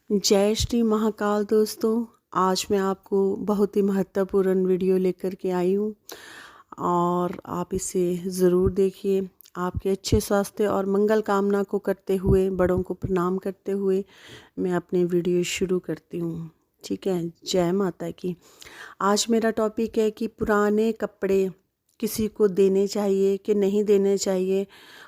जय श्री महाकाल दोस्तों। आज मैं आपको बहुत ही महत्वपूर्ण वीडियो लेकर के आई हूँ और आप इसे ज़रूर देखिए। आपके अच्छे स्वास्थ्य और मंगल कामना को करते हुए, बड़ों को प्रणाम करते हुए मैं अपनी वीडियो शुरू करती हूँ। ठीक है, जय माता की। आज मेरा टॉपिक है कि पुराने कपड़े किसी को देने चाहिए कि नहीं देने चाहिए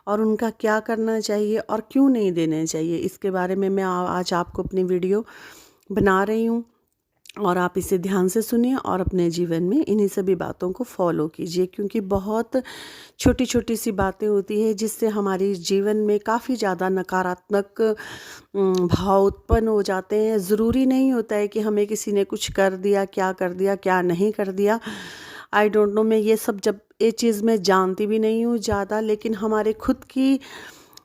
और उनका क्या करना चाहिए और क्यों नहीं देने चाहिए, इसके बारे में मैं आज आपको अपनी वीडियो बना रही हूँ। और आप इसे ध्यान से सुनिए और अपने जीवन में इन्हीं सभी बातों को फॉलो कीजिए, क्योंकि बहुत छोटी छोटी सी बातें होती है जिससे हमारी जीवन में काफ़ी ज़्यादा नकारात्मक भाव उत्पन्न हो जाते हैं। ज़रूरी नहीं होता है कि हमें किसी ने कुछ कर दिया, क्या नहीं कर दिया, आई डोंट नो। मैं ये चीज़ मैं जानती भी नहीं हूँ ज़्यादा, लेकिन हमारे खुद की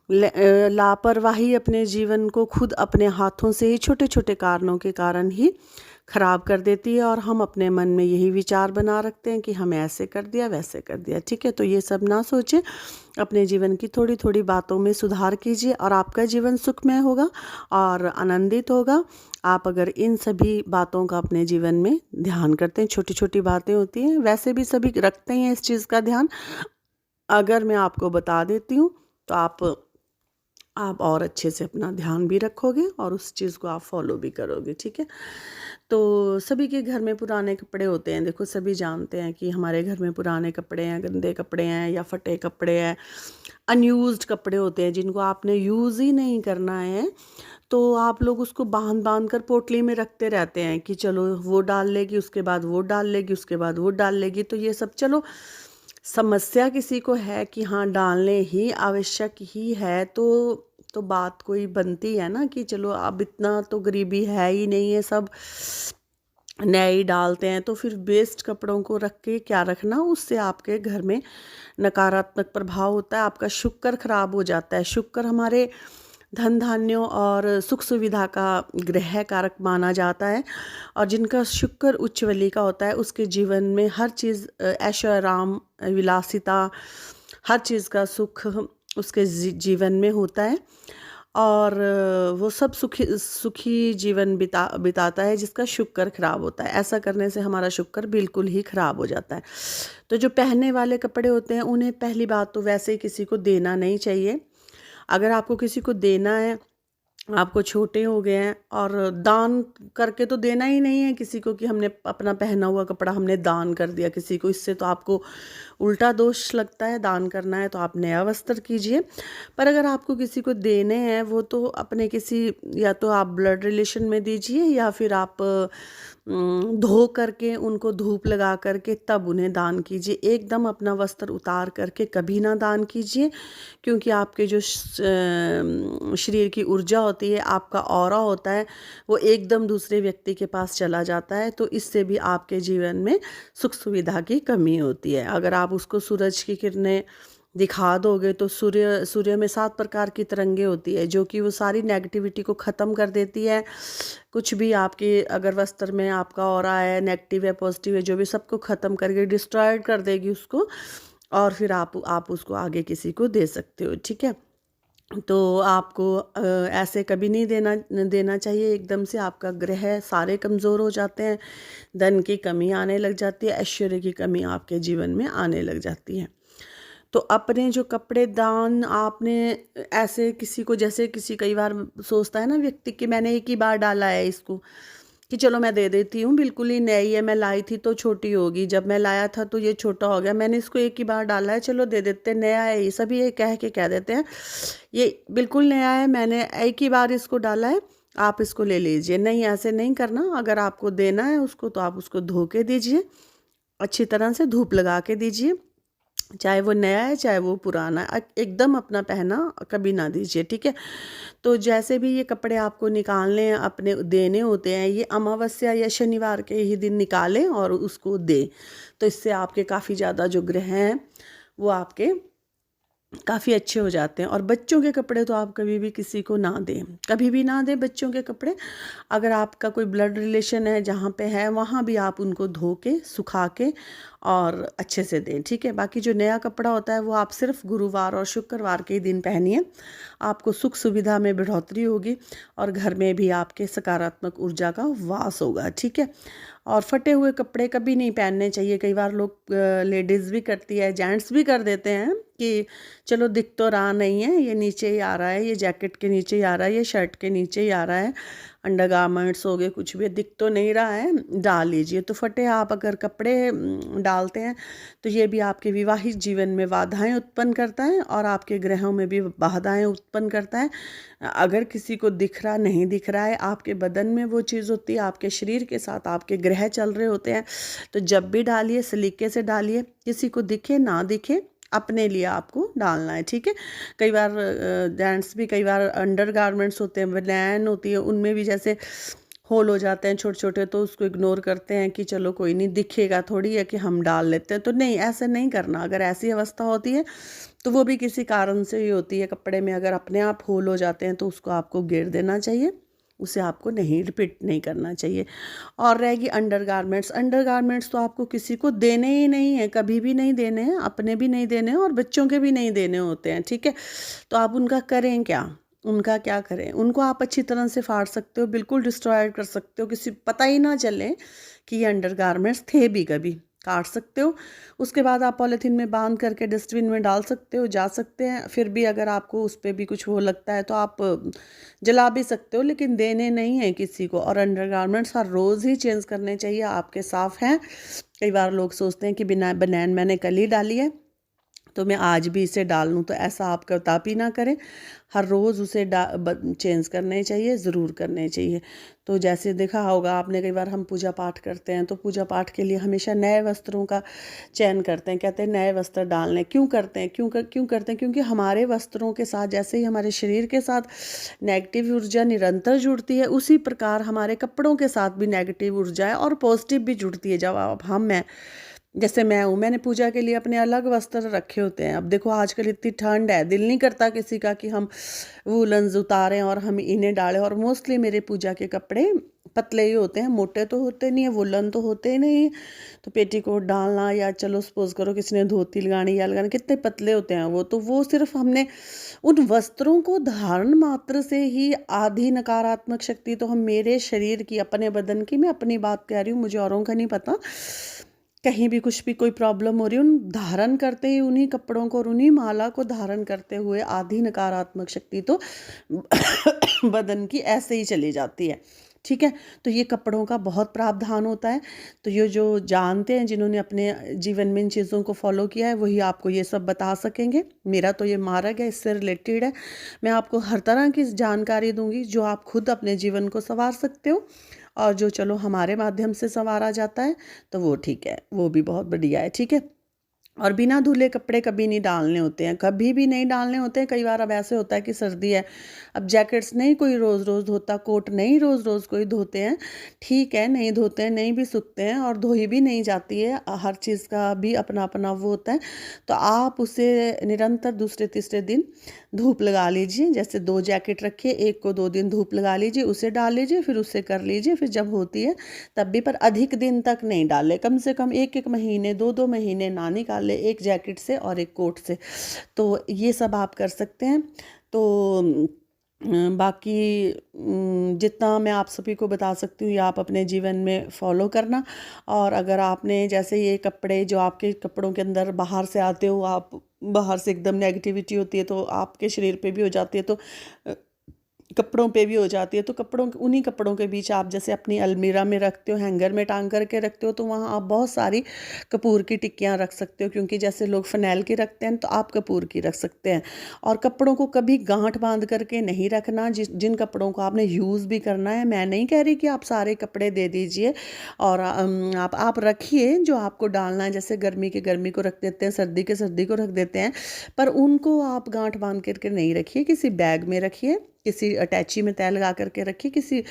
लापरवाही अपने जीवन को खुद अपने हाथों से ही छोटे छोटे कारणों के कारण ही ख़राब कर देती है और हम अपने मन में यही विचार बना रखते हैं कि हमें ऐसे कर दिया, वैसे कर दिया। ठीक है, तो ये सब ना सोचें, अपने जीवन की थोड़ी थोड़ी बातों में सुधार कीजिए और आपका जीवन सुखमय होगा और आनंदित होगा। आप अगर इन सभी बातों का अपने जीवन में ध्यान करते हैं, छोटी छोटी बातें होती हैं, वैसे भी सभी रखते हैं इस चीज़ का ध्यान। अगर मैं आपको बता देती हूँ तो आप और अच्छे से अपना ध्यान भी रखोगे और उस चीज़ को आप फॉलो भी करोगे। ठीक है, तो सभी के घर में पुराने कपड़े होते हैं। देखो, सभी जानते हैं कि हमारे घर में पुराने कपड़े हैं, गंदे कपड़े हैं या फटे कपड़े हैं, अनयूज्ड कपड़े होते हैं जिनको आपने यूज़ ही नहीं करना है। तो आप लोग उसको बांध बांध कर पोटली में रखते रहते हैं कि चलो वो डाल लेगी, उसके बाद वो डाल लेगी, उसके बाद वो डाल लेगी। तो ये सब, चलो समस्या किसी को है कि हाँ डालने ही आवश्यक ही है, तो बात कोई बनती है ना कि चलो अब इतना तो गरीबी है ही नहीं है, सब नए ही डालते हैं। तो फिर वेस्ट कपड़ों को रख के क्या रखना, उससे आपके घर में नकारात्मक प्रभाव होता है। आपका शुक्र खराब हो जाता है। शुक्र हमारे धन धान्यों और सुख सुविधा का ग्रह कारक माना जाता है और जिनका शुक्र उच्च वली का होता है उसके जीवन में हर चीज़ ऐशो आराम, विलासिता, हर चीज़ का सुख उसके जीवन में होता है और वो सब सुखी जीवन बिताता है जिसका शुक्र खराब होता है। ऐसा करने से हमारा शुक्र बिल्कुल ही खराब हो जाता है। तो जो पहनने वाले कपड़े होते हैं उन्हें पहली बात तो वैसे ही किसी को देना नहीं चाहिए। अगर आपको किसी को देना है, आपको छोटे हो गए हैं, और दान करके तो देना ही नहीं है किसी को कि हमने अपना पहना हुआ कपड़ा हमने दान कर दिया किसी को। इससे तो आपको उल्टा दोष लगता है। दान करना है तो आप नया वस्त्र कीजिए। पर अगर आपको किसी को देने हैं, वो तो अपने किसी, या तो आप ब्लड रिलेशन में दीजिए या फिर आप धो करके उनको धूप लगा करके तब उन्हें दान कीजिए। एकदम अपना वस्त्र उतार करके कभी ना दान कीजिए, क्योंकि आपके जो शरीर की ऊर्जा होती है, आपका ऑरा होता है, वो एकदम दूसरे व्यक्ति के पास चला जाता है। तो इससे भी आपके जीवन में सुख सुविधा की कमी होती है। अगर आप उसको सूरज की किरणें दिखा दोगे तो सूर्य में 7 प्रकार की तरंगे होती है जो कि वो सारी नेगेटिविटी को ख़त्म कर देती है। कुछ भी आपके अगर वस्त्र में आपका ऑरा है, नेगेटिव है, पॉजिटिव है, जो भी सबको ख़त्म करके डिस्ट्रॉयड कर देगी उसको, और फिर आप उसको आगे किसी को दे सकते हो। ठीक है, तो आपको ऐसे कभी नहीं देना चाहिए। एकदम से आपका ग्रह सारे कमज़ोर हो जाते हैं, धन की कमी आने लग जाती है, ऐश्वर्य की कमी आपके जीवन में आने लग जाती है। तो अपने जो कपड़े दान आपने ऐसे किसी को, जैसे किसी कई बार सोचता है ना व्यक्ति कि मैंने एक ही बार डाला है इसको, कि चलो मैं दे देती हूँ, बिल्कुल ही नई है, मैं लाई थी तो छोटी होगी, जब मैं लाया था तो ये छोटा हो गया, मैंने इसको एक ही बार डाला है, चलो दे देते हैं, नया है ये। सभी ये कह देते हैं ये बिल्कुल नया है, मैंने एक ही बार इसको डाला है, आप इसको ले लीजिए। नहीं, ऐसे नहीं करना। अगर आपको देना है उसको तो आप उसको धो के दीजिए, अच्छी तरह से धूप लगा के दीजिए, चाहे वो नया है चाहे वो पुराना है। एकदम अपना पहना कभी ना दीजिए। ठीक है, तो जैसे भी ये कपड़े आपको निकालने हैं, अपने देने होते हैं, ये अमावस्या या शनिवार के ही दिन निकालें और उसको दें। तो इससे आपके काफ़ी ज़्यादा जो ग्रह हैं वो आपके काफ़ी अच्छे हो जाते हैं। और बच्चों के कपड़े तो आप कभी भी किसी को ना दें, कभी भी ना दें बच्चों के कपड़े। अगर आपका कोई ब्लड रिलेशन है जहाँ पे है, वहाँ भी आप उनको धो के सुखा के और अच्छे से दें, ठीक है। बाकी जो नया कपड़ा होता है वो आप सिर्फ गुरुवार और शुक्रवार के दिन पहनिए, आपको सुख सुविधा में बढ़ोतरी होगी और घर में भी आपके सकारात्मक ऊर्जा का वास होगा, ठीक है। और फटे हुए कपड़े कभी नहीं पहनने चाहिए। कई बार लोग लेडीज़ भी करती है, जेंट्स भी कर देते हैं कि चलो दिख तो रहा नहीं है, ये नीचे ही आ रहा है, ये जैकेट के नीचे ही आ रहा है, ये शर्ट के नीचे ही आ रहा है, अंडरगारमेंट्स हो गए, कुछ भी दिख तो नहीं रहा है, डाल लीजिए। तो फटे आप अगर कपड़े डालते हैं तो ये भी आपके विवाहित जीवन में बाधाएं उत्पन्न करता है और आपके ग्रहों में भी बाधाएं उत्पन्न करता है। अगर किसी को दिख रहा नहीं दिख रहा है, आपके बदन में वो चीज़ होती है, आपके शरीर के साथ आपके ग्रह चल रहे होते हैं, तो जब भी डालिए सलीके से डालिए, किसी को दिखे ना दिखे अपने लिए आपको डालना है, ठीक है। कई बार जेंट्स भी कई बार अंडर गारमेंट्स होते हैं, बनैन होती है, उनमें भी जैसे होल हो जाते हैं छोटे छोटे, तो उसको इग्नोर करते हैं कि चलो कोई नहीं, दिखेगा थोड़ी है कि हम डाल लेते हैं। तो नहीं, ऐसे नहीं करना। अगर ऐसी अवस्था होती है तो वो भी किसी कारण से ही होती है। कपड़े में अगर अपने आप होल हो जाते हैं तो उसको आपको घेर देना चाहिए, उसे आपको नहीं रिपीट नहीं करना चाहिए। और रहेगी अंडरगारमेंट्स। अंडरगारमेंट्स तो आपको किसी को देने ही नहीं है, कभी भी नहीं देने हैं, अपने भी नहीं देने हैं और बच्चों के भी नहीं देने होते हैं, ठीक है। तो आप उनका करें क्या, उनका क्या करें? उनको आप अच्छी तरह से फाड़ सकते हो, बिल्कुल डिस्ट्रॉय कर सकते हो, किसी पता ही ना चले कि ये अंडरगारमेंट्स थे भी, कभी काट सकते हो। उसके बाद आप पॉलीथीन में बांध करके डस्टबिन में डाल सकते हो, जा सकते हैं। फिर भी अगर आपको उस पर भी कुछ वो लगता है तो आप जला भी सकते हो, लेकिन देने नहीं है किसी को। और अंडरगारमेंट्स हर रोज़ ही चेंज करने चाहिए, आपके साफ़ हैं। कई बार लोग सोचते हैं कि बिना बनैन मैंने कल ही डाली है तो मैं आज भी इसे डाल लूँ, तो ऐसा आप कदापि ना करें। हर रोज़ उसे चेंज करने चाहिए, ज़रूर करने चाहिए। तो जैसे देखा होगा आपने, कई बार हम पूजा पाठ करते हैं तो पूजा पाठ के लिए हमेशा नए वस्त्रों का चयन करते हैं, कहते हैं नए वस्त्र डालने। क्यों करते हैं, क्यों करते हैं? क्योंकि हमारे वस्त्रों के साथ जैसे ही हमारे शरीर के साथ नेगेटिव ऊर्जा निरंतर जुड़ती है, उसी प्रकार हमारे कपड़ों के साथ भी नेगेटिव ऊर्जा है और पॉजिटिव भी जुड़ती है। जब आप हम मैं जैसे मैं हूँ, मैंने पूजा के लिए अपने अलग वस्त्र रखे होते हैं। अब देखो आजकल इतनी ठंड है, दिल नहीं करता किसी का कि हम वूलन्स उतारें और हम इन्हें डालें। और मोस्टली मेरे पूजा के कपड़े पतले ही होते हैं, मोटे तो होते नहीं है, वुलन तो होते ही नहीं। तो पेटीकोट डालना या चलो सपोज करो किसी ने धोती लगानी या लगाना, कितने पतले होते हैं वो। तो वो सिर्फ हमने उन वस्त्रों को धारण मात्र से ही आधी नकारात्मक शक्ति तो हम मेरे शरीर की, अपने बदन की, मैं अपनी बात कह रही हूँ, मुझे औरों का नहीं पता, कहीं भी कुछ भी कोई प्रॉब्लम हो रही है, उन धारण करते ही उन्हीं कपड़ों को और उन्हीं माला को धारण करते हुए आधी नकारात्मक शक्ति तो बदन की ऐसे ही चली जाती है, ठीक है। तो ये कपड़ों का बहुत प्रावधान होता है। तो ये जो जानते हैं, जिन्होंने अपने जीवन में इन चीज़ों को फॉलो किया है, वही आपको ये सब बता सकेंगे। मेरा तो ये मार्ग है, इससे रिलेटेड है। मैं आपको हर तरह की जानकारी दूंगी जो आप खुद अपने जीवन को संवार सकते हो, और जो चलो हमारे माध्यम से संवारा जाता है तो वो ठीक है, वो भी बहुत बढ़िया है, ठीक है। और बिना धुले कपड़े कभी नहीं डालने होते हैं, कभी भी नहीं डालने होते हैं। कई बार अब ऐसे होता है कि सर्दी है, अब जैकेट्स नहीं कोई रोज़ रोज़ धोता, कोट नहीं रोज़ रोज़ कोई धोते हैं, ठीक है, नहीं धोते हैं, नहीं भी सूखते हैं और धोई भी नहीं जाती है। हर चीज़ का भी अपना अपना वो होता है। तो आप उसे निरंतर दूसरे तीसरे दिन धूप लगा लीजिए। जैसे 2 जैकेट रखिए, एक को 2 दिन धूप लगा लीजिए, उसे डाल लीजिए, फिर उससे कर लीजिए, फिर जब होती है तब भी। पर अधिक दिन तक नहीं डाले, कम से कम 1-1 महीने, 2-2 महीने ना निकाले एक जैकेट से और एक कोट से। तो ये सब आप कर सकते हैं। तो बाकी जितना मैं आप सभी को बता सकती हूँ, ये आप अपने जीवन में फॉलो करना। और अगर आपने जैसे ये कपड़े, जो आपके कपड़ों के अंदर बाहर से आते हो, आप बाहर से एकदम नेगेटिविटी होती है तो आपके शरीर पे भी हो जाती है, तो कपड़ों पे भी हो जाती है। तो उन्हीं कपड़ों के बीच आप जैसे अपनी अलमीरा में रखते हो, हैंगर में टांग करके रखते हो, तो वहाँ आप बहुत सारी कपूर की टिक्कियाँ रख सकते हो। क्योंकि जैसे लोग फ़िनाइल की रखते हैं तो आप कपूर की रख सकते हैं। और कपड़ों को कभी गांठ बांध करके नहीं रखना। जिन कपड़ों को आपने यूज़ भी करना है, मैं नहीं कह रही कि आप सारे कपड़े दे दीजिए, और आप रखिए जो आपको डालना है। जैसे गर्मी के गर्मी को रख देते हैं, सर्दी के सर्दी को रख देते हैं, पर उनको आप गांठ बांध करके नहीं रखिए। किसी बैग में रखिए, किसी अटैची में तय लगा करके रखिए, किसी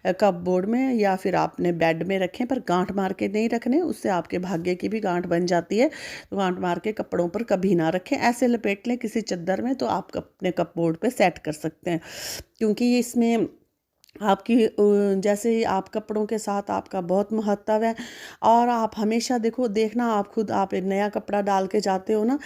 कपबोर्ड में, या फिर आपने बेड में रखें, पर गांठ मार के नहीं रखने, उससे आपके भाग्य की भी गांठ बन जाती है। तो गांठ मार के कपड़ों पर कभी ना रखें, ऐसे लपेट लें किसी चद्दर में, तो आप अपने कपबोर्ड पे सेट कर सकते हैं। क्योंकि ये इसमें आपकी जैसे ही आप कपड़ों के साथ आपका बहुत महत्व है। और आप हमेशा देखना, आप खुद आप एक नया कपड़ा डाल के जाते हो ना,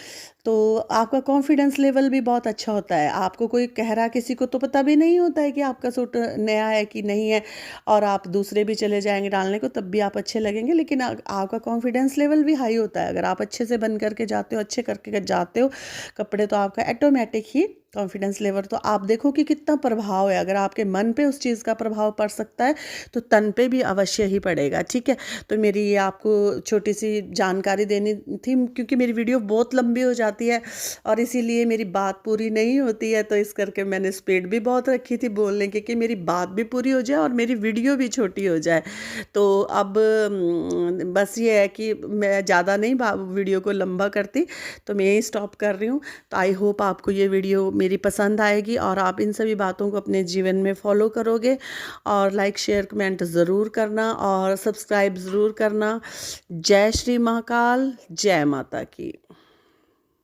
तो आपका कॉन्फिडेंस लेवल भी बहुत अच्छा होता है। आपको कोई कह रहा, किसी को तो पता भी नहीं होता है कि आपका सूट नया है कि नहीं है, और आप दूसरे भी चले जाएंगे डालने को, तब भी आप अच्छे लगेंगे। लेकिन आपका कॉन्फिडेंस लेवल भी हाई होता है। अगर आप अच्छे से बन करके जाते हो, अच्छे करके जाते हो कपड़े, तो आपका ऑटोमेटिक ही कॉन्फिडेंस लेवल, तो आप देखो कि कितना प्रभाव है। अगर आपके मन पे उस चीज़ का प्रभाव पड़ सकता है, तो तन पे भी अवश्य ही पड़ेगा। ठीक है, तो मेरी ये आपको छोटी सी जानकारी देनी थी, क्योंकि मेरी वीडियो बहुत लंबी हो जाती है और इसीलिए मेरी बात पूरी नहीं होती है। तो इस करके मैंने स्पीड भी बहुत रखी थी बोलने की, कि मेरी बात भी पूरी हो जाए और मेरी वीडियो भी छोटी हो जाए। तो अब बस ये है कि मैं ज़्यादा नहीं वीडियो को लंबा करती, तो मैं यही स्टॉप कर रही हूँ। तो आई होप आपको ये वीडियो मेरी पसंद आएगी और आप इन सभी बातों को अपने जीवन में फॉलो करोगे। और लाइक शेयर कमेंट ज़रूर करना और सब्सक्राइब ज़रूर करना। जय श्री महाकाल, जय माता की।